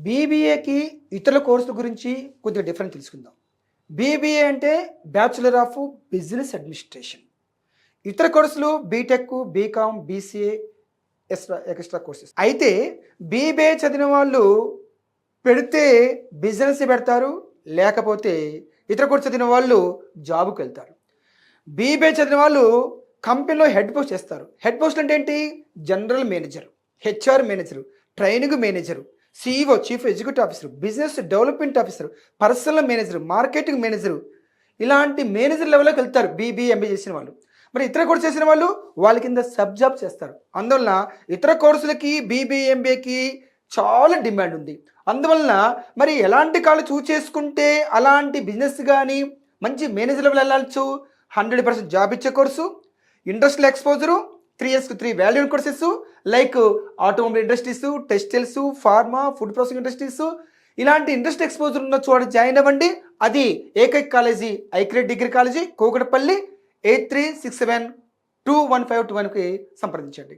బీబీఏకి ఇతర కోర్సుల గురించి కొద్దిగా డిఫరెంట్ తెలుసుకుందాం. బీబీఏ అంటే బ్యాచులర్ ఆఫ్ బిజినెస్ అడ్మినిస్ట్రేషన్. ఇతర కోర్సులు BTech, BCom, BCA, extra courses. అయితే బీబీఏ చదివిన వాళ్ళు పెడితే బిజినెస్ పెడతారు, లేకపోతే ఇతర కోర్సు చదివిన వాళ్ళు జాబ్కి వెళ్తారు. బీబీఏ చదివిన వాళ్ళు కంపెనీలో హెడ్ పోస్ట్ చేస్తారు. హెడ్ పోస్ట్ అంటే ఏంటి? General manager, HR manager, training manager, CEO, chief executive officer, business development officer, personal manager, marketing manager, ఇలాంటి మేనేజర్ లెవెల్లోకి వెళ్తారు బీబీఏ, ఎంబీఏ చేసిన వాళ్ళు. మరి ఇతర కోర్సు చేసిన వాళ్ళు వాళ్ళ కింద సబ్ జాబ్ చేస్తారు. అందువలన ఇతర కోర్సులకి బీబీఏ, ఎంబీఏకి చాలా డిమాండ్ ఉంది. అందువలన మరి ఎలాంటి కాళ్ళు చూస్ చేసుకుంటే అలాంటి బిజినెస్ కానీ మంచి మేనేజర్ లెవెల్ వెళ్ళచ్చు. 100% జాబ్ ఇచ్చే course, industrial exposure, 3 years 3 value courses like automobile industries, textiles, pharma, food processing industries, ఇలాంటి ఇండస్ట్రీ ఎక్స్పోజర్ ఉన్న చోట జాయిన్ అవ్వండి. అది ఏకైక కాలేజీ ఐక్రెట్ డిగ్రీ కాలేజీ, కూకట్పల్లి. 8367215215కి సంప్రదించండి.